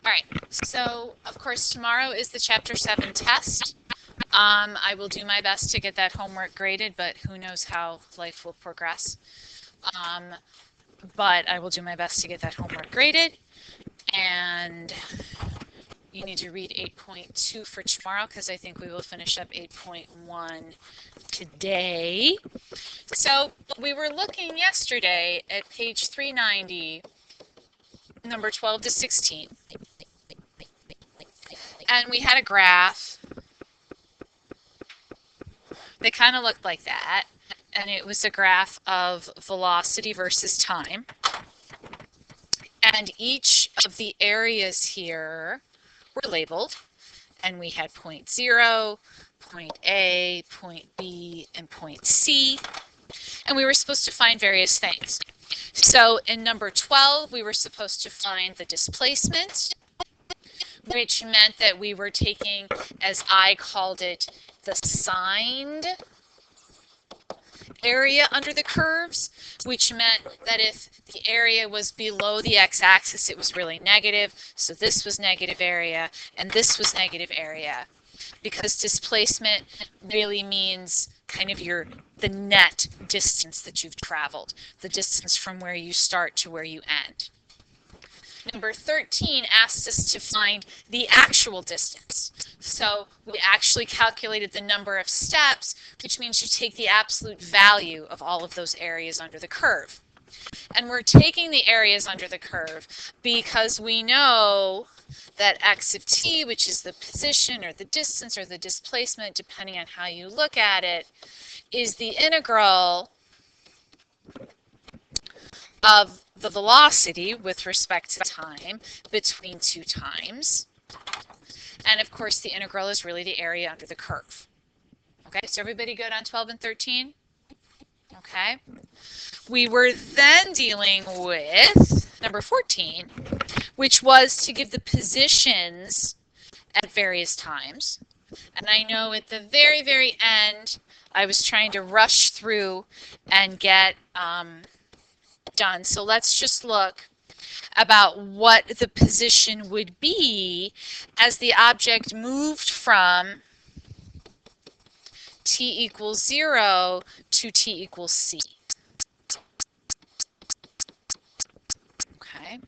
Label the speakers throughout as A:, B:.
A: All right, so of course tomorrow is the Chapter 7 test. I will do my best to get that homework graded, but who knows how life will progress. Um, but I will do my best to get that homework graded. And you need to read 8.2 for tomorrow because I think we will finish up 8.1 today. So we were looking yesterday at page 390, number 12 to 16. And we had a graph that kind of looked like that. And it was a graph of velocity versus time. And each of the areas here were labeled. And we had point 0, point A, point B, and point C. And we were supposed to find various things. So in number 12, we were supposed to find the displacement, which meant that we were taking, as I called it, the signed area under the curves, which meant that if the area was below the x-axis, it was really negative. So this was negative area, and this was negative area, because displacement really means kind of the net distance that you've traveled, the distance from where you start to where you end. Number 13 asks us to find the actual distance. So we actually calculated the number of steps, which means you take the absolute value of all of those areas under the curve. And we're taking the areas under the curve because we know that x of t, which is the position or the distance or the displacement, depending on how you look at it, is the integral of the velocity with respect to time between two times. And of course, the integral is really the area under the curve. Okay, so everybody good on 12 and 13? Okay. We were then dealing with number 14, which was to give the positions at various times. And I know at the very, very end, I was trying to rush through and get done. So let's just look about what the position would be as the object moved from t equals 0 to t equals c. Okay.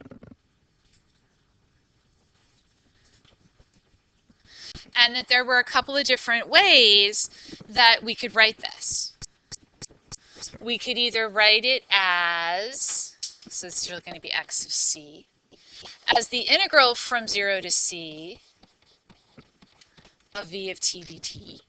A: And that there were a couple of different ways that we could write this. We could either write it as, so it's really going to be x of c, as the integral from 0 to c of v of t dt.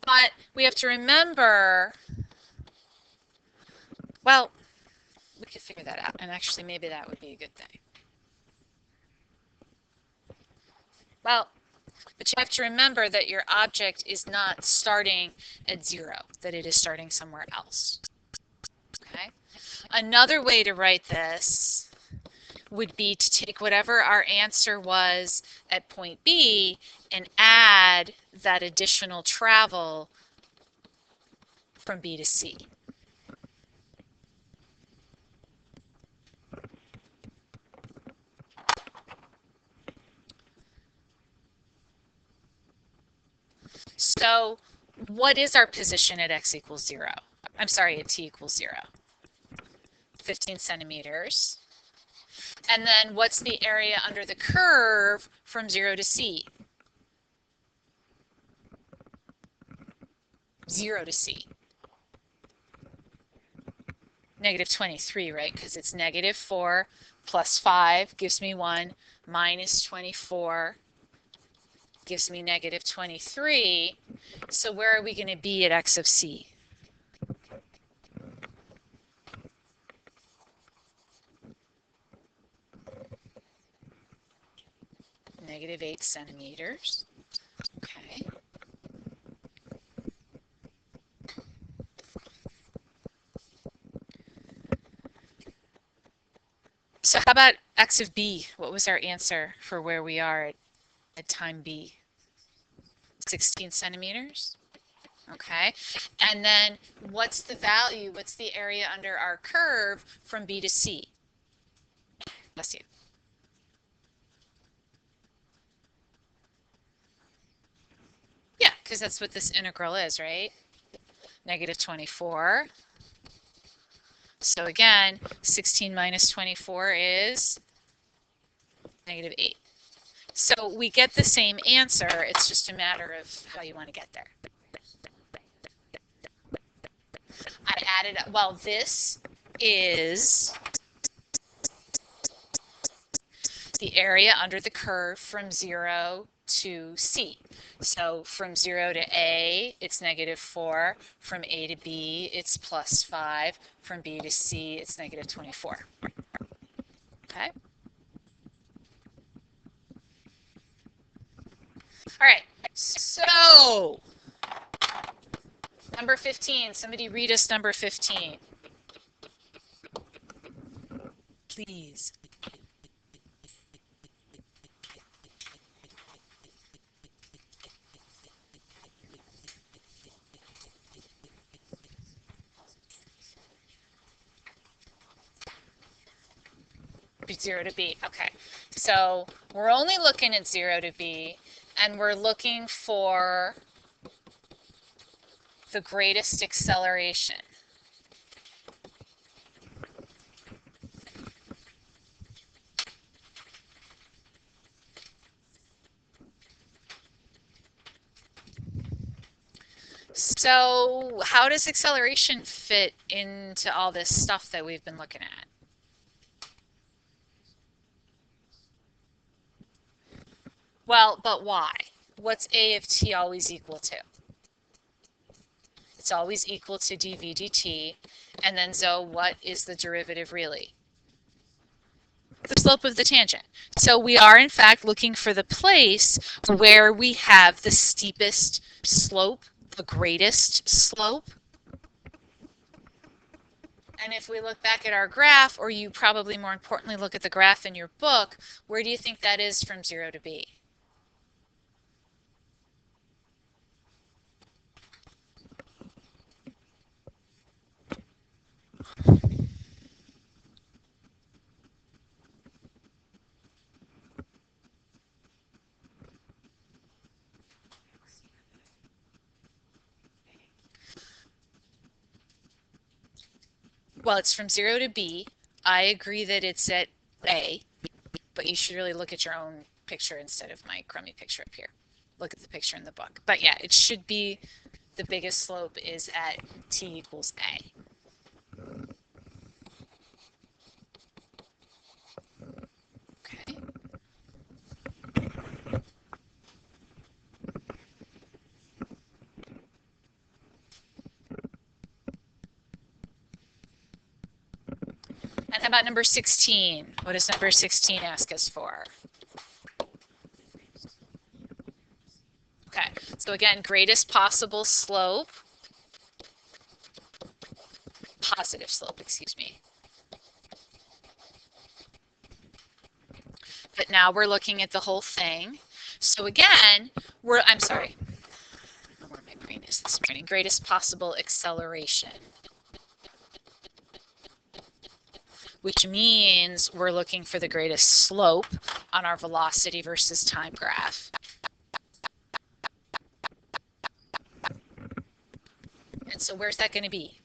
A: But we have to remember, well, we could figure that out, and actually maybe that would be a good thing. Well, but you have to remember that your object is not starting at 0, that it is starting somewhere else. Okay? Another way to write this would be to take whatever our answer was at point B and add that additional travel from B to C. So what is our position at x equals 0? I'm sorry, at t equals 0. 15 centimeters. And then what's the area under the curve from 0 to c? 0 to c. Negative 23, right? Because it's negative 4 plus 5 gives me 1, minus 24 gives me negative 23. So where are we going to be at x of c? Negative 8 centimeters. Okay. So how about x of b? What was our answer for where we are at time b? 16 centimeters. Okay, and then what's the value, what's the area under our curve from B to C? Bless you. Yeah, because that's what this integral is, right? Negative 24. So again, 16 minus 24 is negative 8. So we get the same answer, it's just a matter of how you want to get there. I added, well, this is the area under the curve from 0 to C. So from 0 to A, it's negative 4. From A to B, it's plus 5. From B to C, it's negative 24. Okay? All right, so number 15. Somebody read us number 15. Please. Zero to B. Okay, so we're only looking at 0 to B, and we're looking for the greatest acceleration. So how does acceleration fit into all this stuff that we've been looking at? Well, but why? What's A of t always equal to? It's always equal to dv dt. And then, Zoe, what is the derivative really? The slope of the tangent. So we are, in fact, looking for the place where we have the steepest slope, the greatest slope. And if we look back at our graph, or you probably more importantly look at the graph in your book, where do you think that is from 0 to B? Well, it's from 0 to B. I agree that it's at A, but you should really look at your own picture instead of my crummy picture up here. Look at the picture in the book. But yeah, it should be the biggest slope is at t equals A. Okay. And how about number 16? What does number 16 ask us for? Okay, so again, greatest possible slope, positive slope, excuse me. But now we're looking at the whole thing. So again, I'm sorry, where my brain is this morning, greatest possible acceleration. Which means we're looking for the greatest slope on our velocity versus time graph. And so where's that going to be?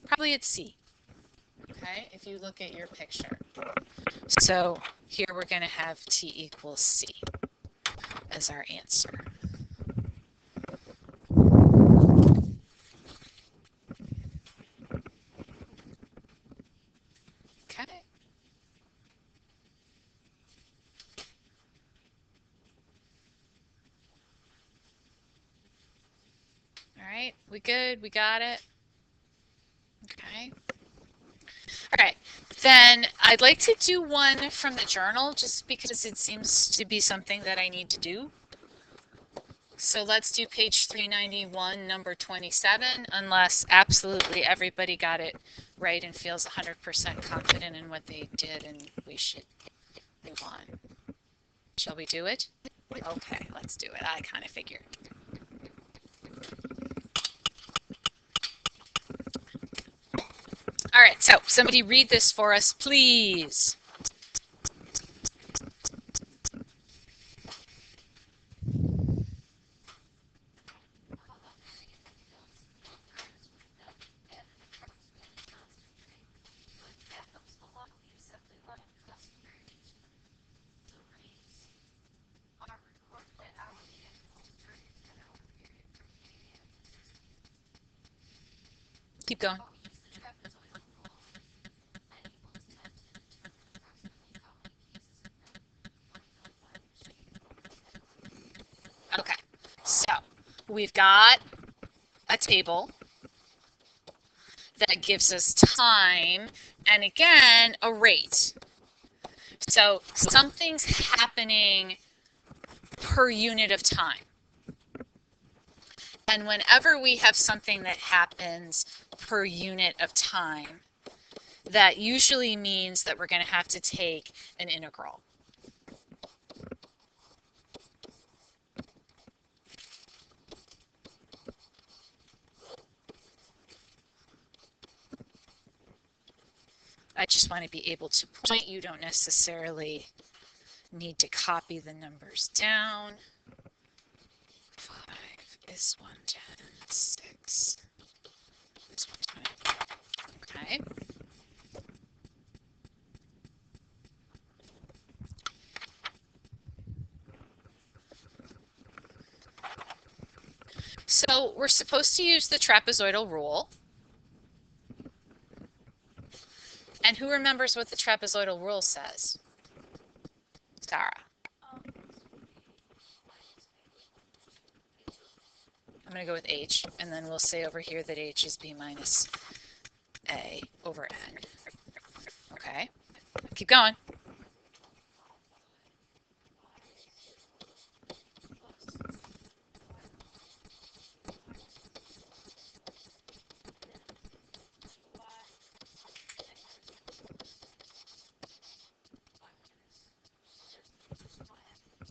A: Probably at C. Okay, if you look at your picture. So here we're going to have t equals C as our answer. Okay. All right, we good? We got it? Okay. All right, then I'd like to do one from the journal just because it seems to be something that I need to do. So let's do page 391, number 27, unless absolutely everybody got it right and feels 100% confident in what they did, and we should move on. Shall we do it? Okay, let's do it. I kind of figured. All right, so somebody read this for us, please. Keep going. Okay, so we've got a table that gives us time and again a rate. So something's happening per unit of time. And whenever we have something that happens per unit of time, that usually means that we're going to have to take an integral. I just want to be able to point. You don't necessarily need to copy the numbers down. 5 is 110, 6 is 120. Okay. So we're supposed to use the trapezoidal rule. And who remembers what the trapezoidal rule says? Sarah. I'm going to go with H, and then we'll say over here that H is B minus A over N. Okay, keep going.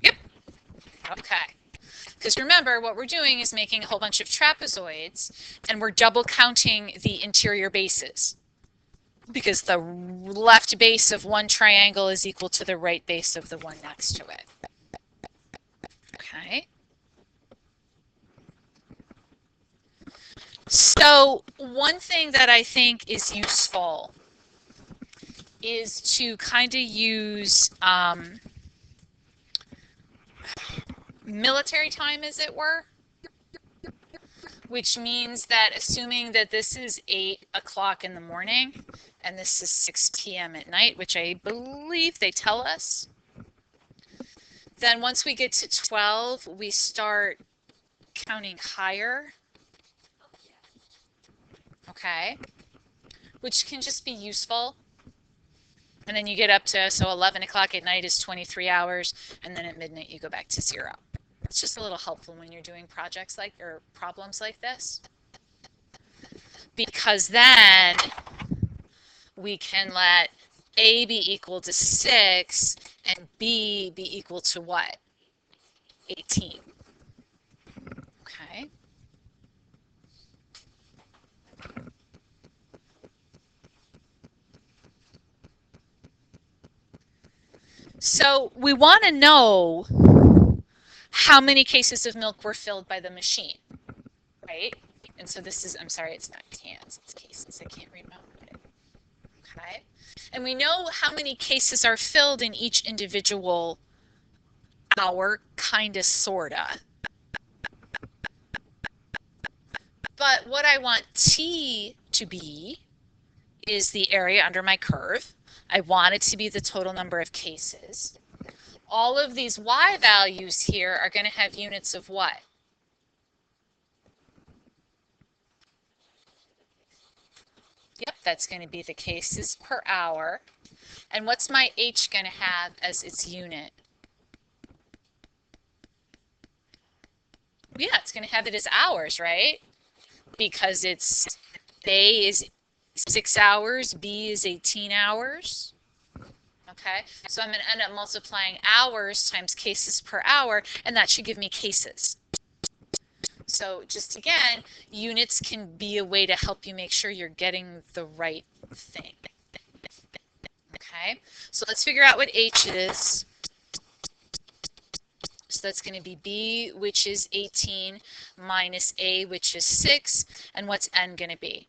A: Yep. Okay. Because remember, what we're doing is making a whole bunch of trapezoids, and we're double counting the interior bases. Because the left base of one triangle is equal to the right base of the one next to it. Okay. So one thing that I think is useful is to kind of use military time, as it were, which means that assuming that this is 8 o'clock in the morning and this is 6 p.m. at night, which I believe they tell us, then once we get to 12, we start counting higher. Okay, which can just be useful. And then you get up to, so 11 o'clock at night is 23 hours, and then at midnight you go back to 0. It's just a little helpful when you're doing projects like, or problems like this. Because then we can let A be equal to 6 and B be equal to what? 18. Okay. So we want to know how many cases of milk were filled by the machine, right? And so this is, I'm sorry, it's not cans, it's cases. I can't read my own writing. Okay. And we know how many cases are filled in each individual hour, kinda, sorta. But what I want T to be is the area under my curve. I want it to be the total number of cases. All of these Y values here are going to have units of what? Yep, that's going to be the cases per hour. And what's my H going to have as its unit? Yeah, it's going to have it as hours, right? Because it's A is 6 hours, B is 18 hours. Okay, so I'm going to end up multiplying hours times cases per hour, and that should give me cases. So just again, units can be a way to help you make sure you're getting the right thing. Okay, so let's figure out what H is. So that's going to be B, which is 18, minus A, which is 6. And what's N going to be?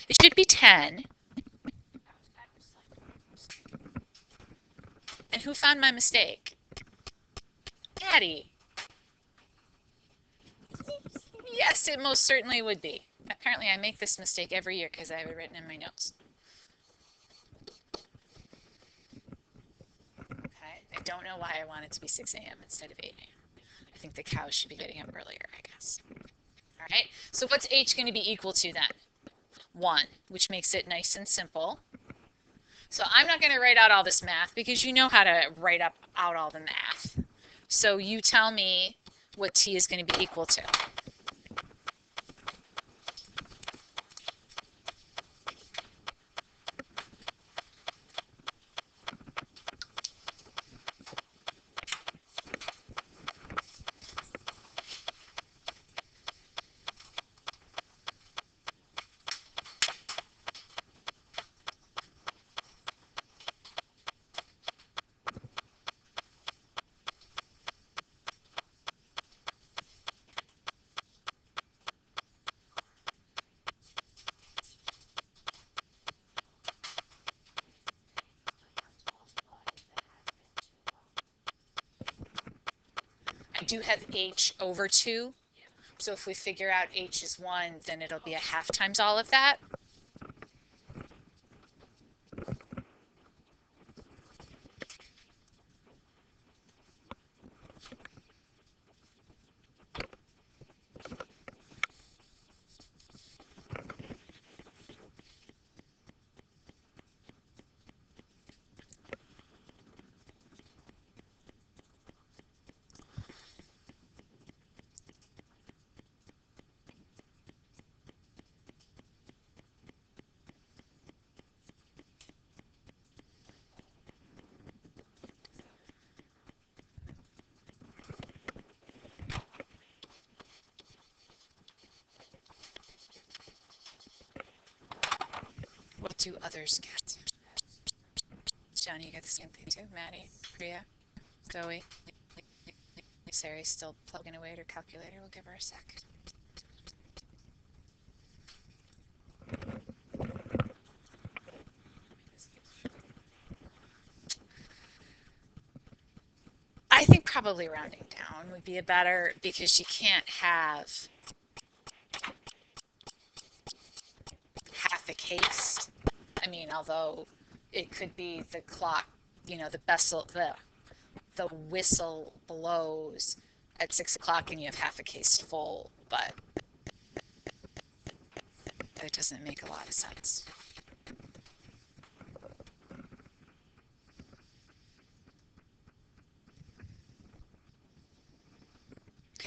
A: It should be 10. And who found my mistake? Maddie. Yes, it most certainly would be. Apparently I make this mistake every year because I have it written in my notes. Okay, I don't know why I want it to be 6 a.m. instead of 8 a.m. I think the cows should be getting up earlier, I guess. All right, so what's H going to be equal to then? 1, which makes it nice and simple. So I'm not going to write out all this math because you know how to write out all the math. So you tell me what T is going to be equal to. I do have H over 2. So if we figure out H is 1, then it'll be a half times all of that. What do others get? Johnny, you got the same thing too? Maddie, Priya, Zoe, Sari's still plugging away at her calculator. We'll give her a sec. I think probably rounding down would be a better, because you can't have half a case. I mean, although it could be the clock, you know, the whistle blows at 6 o'clock and you have half a case full, but that doesn't make a lot of sense.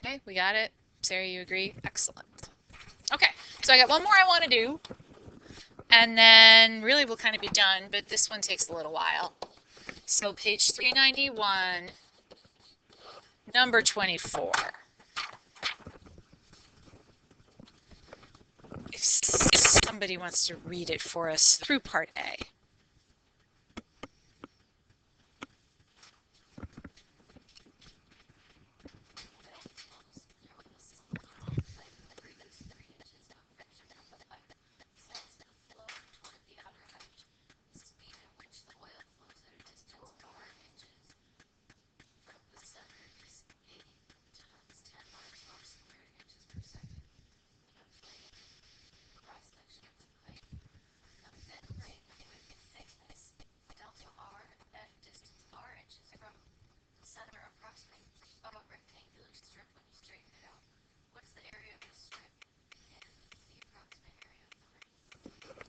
A: Okay, we got it. Sarah, you agree? Excellent. Okay, so I got one more I want to do, and then really we'll kind of be done, but this one takes a little while. So page 391, number 24. If somebody wants to read it for us through part A.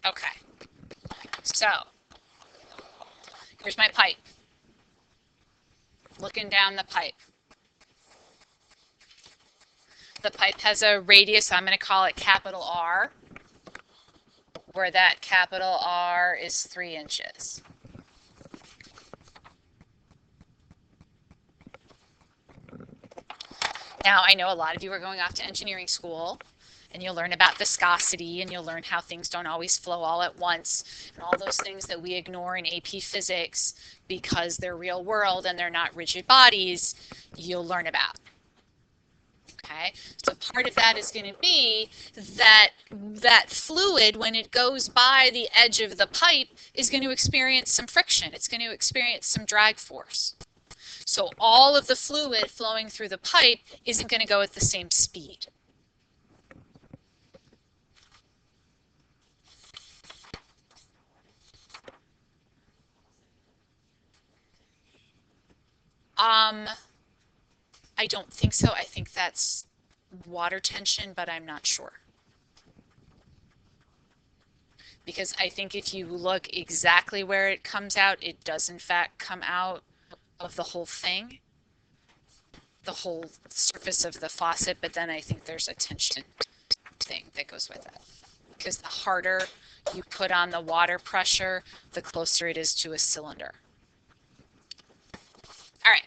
A: Okay, so here's my pipe. Looking down the pipe. The pipe has a radius, I'm going to call it capital R. where that capital R is 3 inches. Now, I know a lot of you are going off to engineering school, and you'll learn about viscosity, and you'll learn how things don't always flow all at once, and all those things that we ignore in AP physics because they're real world and they're not rigid bodies, you'll learn about. Okay, so part of that is going to be that fluid, when it goes by the edge of the pipe, is going to experience some friction. It's going to experience some drag force. So all of the fluid flowing through the pipe isn't going to go at the same speed. I don't think so. I think that's water tension, but I'm not sure. Because I think if you look exactly where it comes out, it does in fact come out of the whole thing, the whole surface of the faucet, but then I think there's a tension thing that goes with it. Because the harder you put on the water pressure, the closer it is to a cylinder. All right.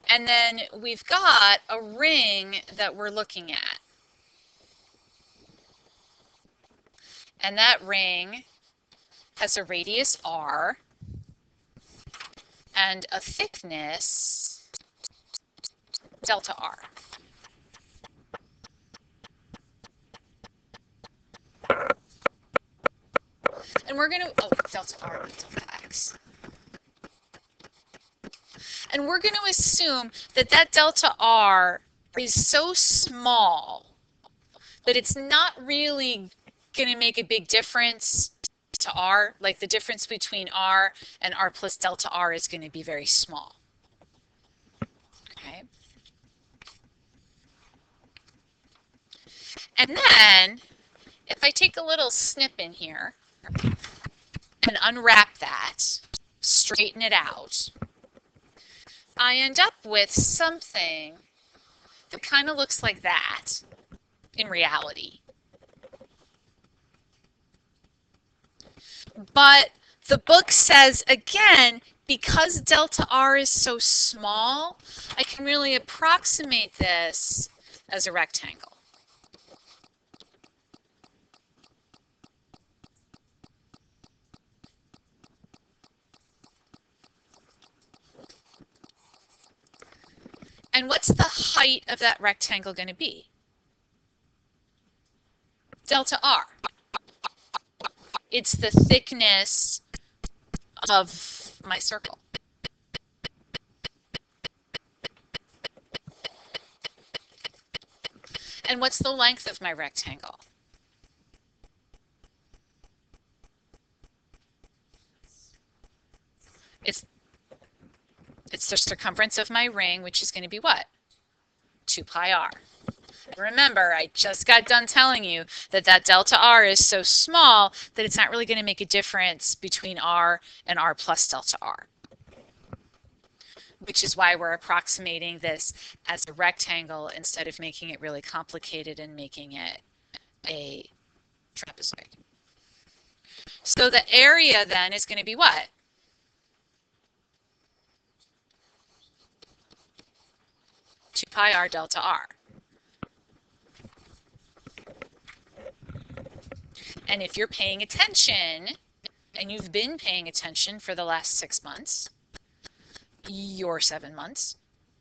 A: And then we've got a ring that we're looking at. And that ring has a radius R and a thickness delta R. And we're going to, delta R, not delta X. And we're going to assume that that delta R is so small that it's not really going to make a big difference to R. Like the difference between R and R plus delta R is going to be very small. Okay. And then if I take a little snip in here and unwrap that, straighten it out, I end up with something that kind of looks like that in reality. But the book says, again, because delta R is so small, I can really approximate this as a rectangle. And what's the height of that rectangle going to be? Delta R. It's the thickness of my circle. And what's the length of my rectangle? It's the circumference of my ring, which is going to be what? 2 pi r. Remember, I just got done telling you that that delta r is so small that it's not really going to make a difference between r and r plus delta r, which is why we're approximating this as a rectangle instead of making it really complicated and making it a trapezoid. So the area then is going to be what? Two pi r delta r. And if you're paying attention, and you've been paying attention for the last 6 months, your 7 months,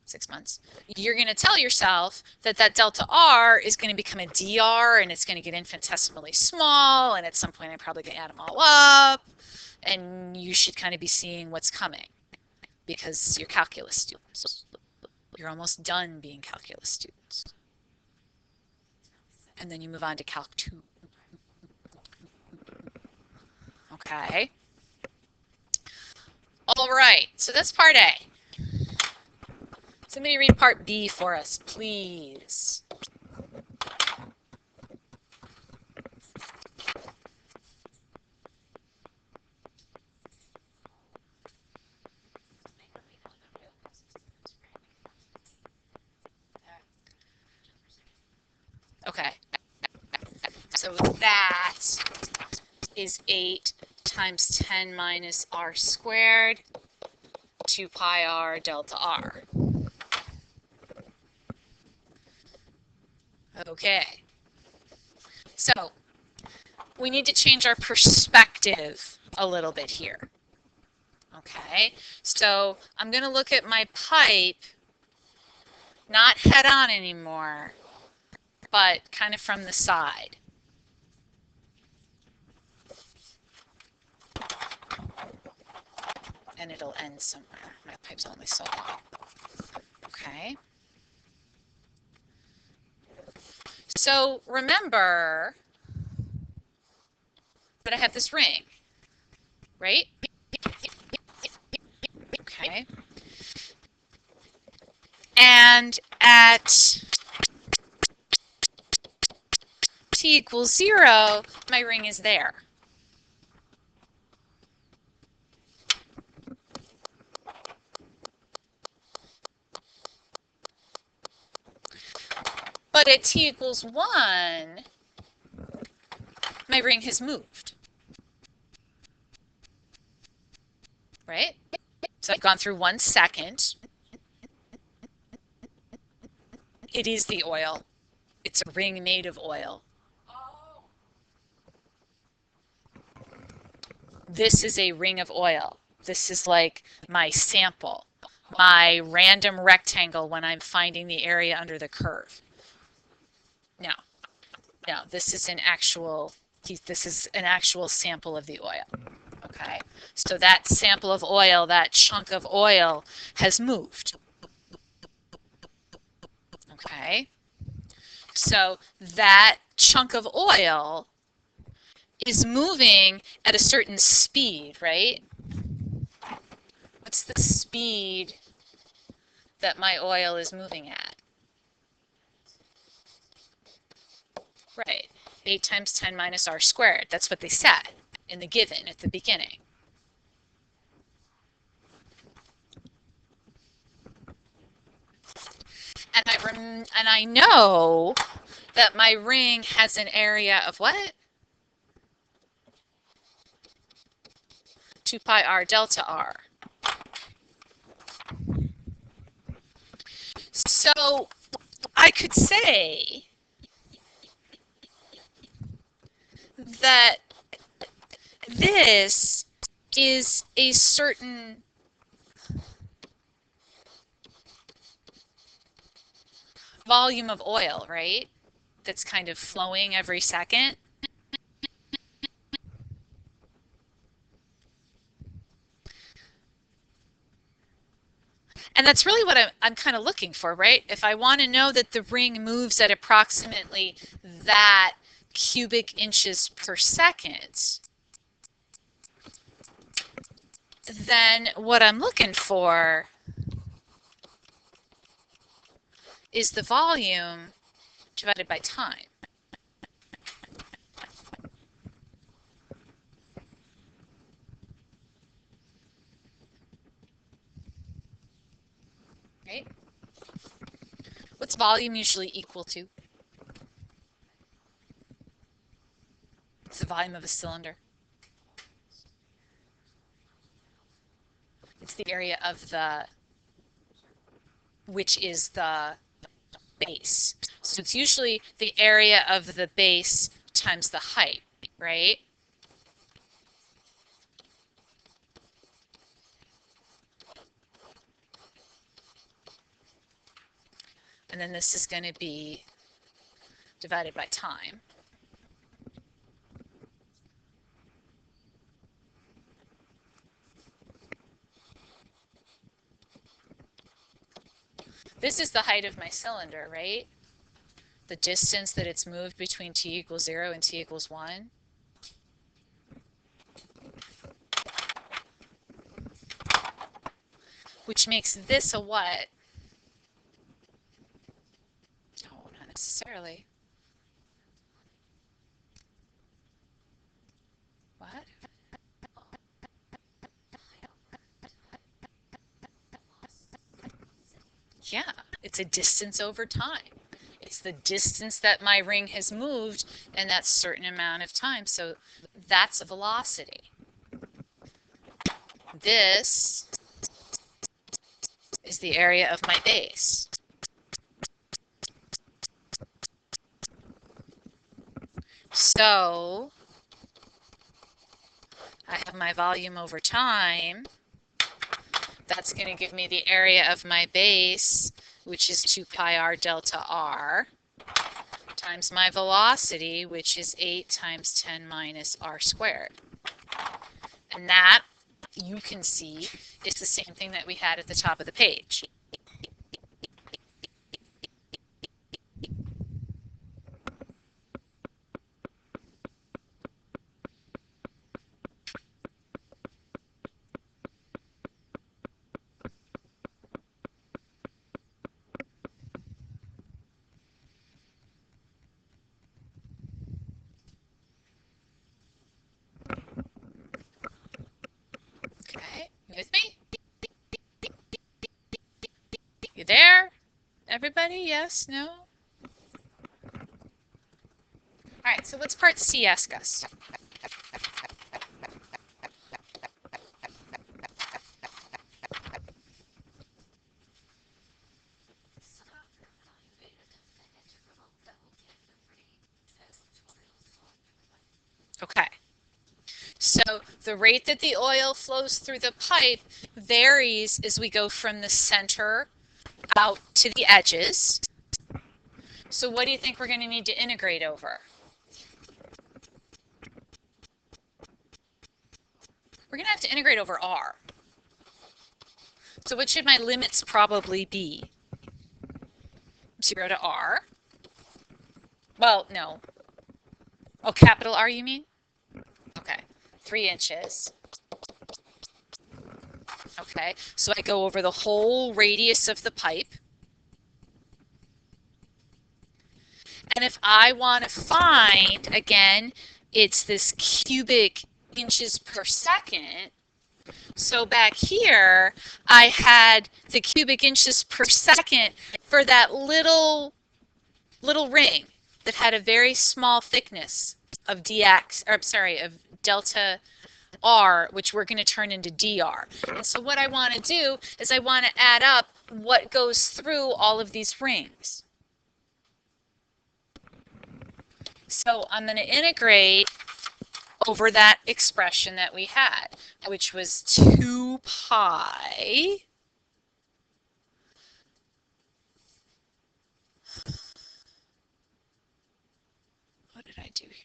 A: 6 months, you're going to tell yourself that that delta r is going to become a dr, and it's going to get infinitesimally small, and at some point I'm probably going to add them all up, and you should kind of be seeing what's coming because you're calculus students. You're almost done being calculus students. And then you move on to Calc 2. Okay. All right, so that's part A. Somebody read part B for us, please. is 8 times 10 minus r squared, 2 pi r delta r. Okay, so we need to change our perspective a little bit here. Okay, so I'm going to look at my pipe not head on anymore, but kind of from the side. And it'll end somewhere. My pipe's only so long. Okay. So remember that I have this ring, right? Okay. And at t equals 0, my ring is there. But at t equals 1, my ring has moved. Right? So I've gone through 1 second. It is the oil. It's a ring made of oil. This is a ring of oil. This is like my sample, my random rectangle when I'm finding the area under the curve. No, this is an actual sample of the oil. Okay, so that sample of oil, that chunk of oil has moved. Okay, so that chunk of oil is moving at a certain speed, right? What's the speed that my oil is moving at? Right, 8 times 10 minus r squared. That's what they said in the given at the beginning. And I know that my ring has an area of what? 2 pi r delta r. So I could say that this is a certain volume of oil, right? That's kind of flowing every second. And that's really what I'm kind of looking for, right? If I want to know that the ring moves at approximately that cubic inches per second, then what I'm looking for is the volume divided by time. Right? What's volume usually equal to? It's the volume of a cylinder. It's the area of which is the base. So it's usually the area of the base times the height, right? And then this is going to be divided by time. This is the height of my cylinder, right? The distance that it's moved between t equals 0 and t equals 1. Which makes this a what? Oh, not necessarily. What? Yeah, it's a distance over time. It's the distance that my ring has moved in that certain amount of time. So that's a velocity. This is the area of my base. So I have my volume over time. That's going to give me the area of my base, which is 2 pi r delta r, times my velocity, which is 8 times 10 minus r squared. And that, you can see, is the same thing that we had at the top of the page. Okay, you with me? You there? Everybody? Yes? No? All right, so what's part C ask us? Okay. So the rate that the oil flows through the pipe varies as we go from the center out to the edges. So what do you think we're going to need to integrate over? We're going to have to integrate over r. So what should my limits probably be? 0 to r. Well, no. Oh, capital R you mean? Okay. 3 inches. Okay, so I go over the whole radius of the pipe. And if I want to find, again, it's this cubic inches per second. So back here, I had the cubic inches per second for that little ring that had a very small thickness of dx, or I'm sorry, of delta r, which we're going to turn into dr. And so what I want to do is I want to add up what goes through all of these rings. So I'm going to integrate over that expression that we had, which was 2 pi what did I do here?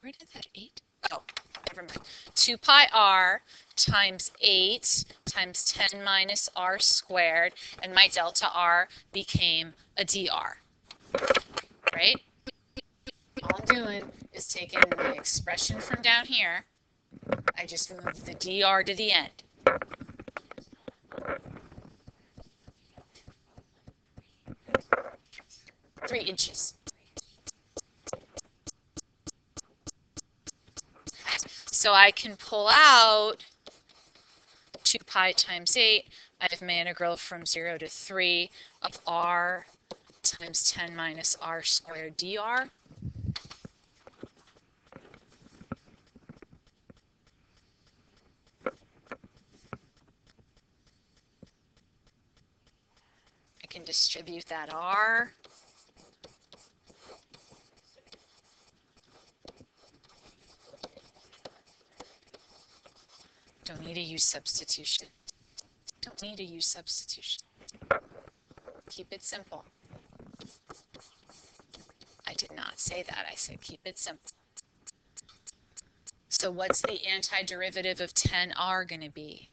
A: Where did that 8? Oh, never mind. 2 pi r times 8 times 10 minus r squared, and my delta r became a dr, right? All I'm doing is taking the expression from down here. I just moved the dr to the end. Three inches. So I can pull out 2 pi times 8. I have my integral from 0 to 3 of r times 10 minus r squared dr. I can distribute that r. Don't need to use substitution. Don't need to use substitution. Keep it simple. I did not say that. I said keep it simple. So what's the antiderivative of 10r going to be?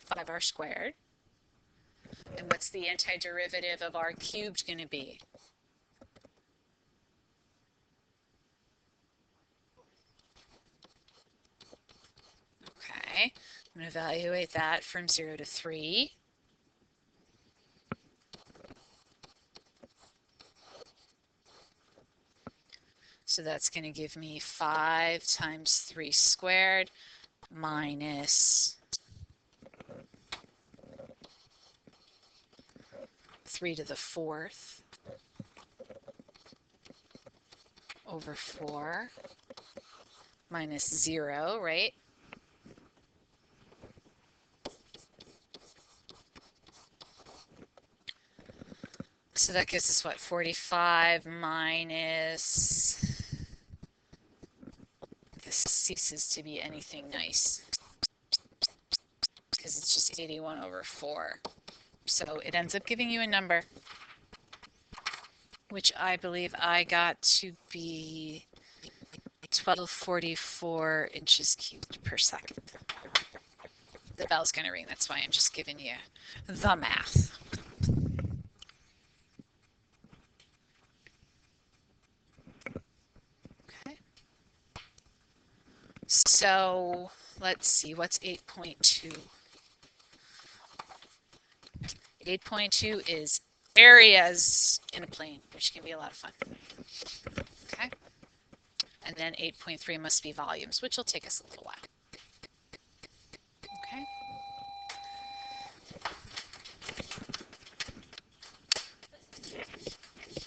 A: Five r squared. And what's the antiderivative of r cubed going to be? Okay, I'm going to evaluate that from 0 to 3. So that's going to give me 5 times 3 squared minus 3 to the 4th over 4 minus 0, right? So that gives us what? 45 minus, this ceases to be anything nice because it's just 81 over 4. So it ends up giving you a number, which I believe I got to be 1244 inches cubed per second. The bell's going to ring, that's why I'm just giving you the math. Okay. So let's see, what's 8.2? 8.2 is areas in a plane, which can be a lot of fun. Okay. And then 8.3 must be volumes, which will take us a little while.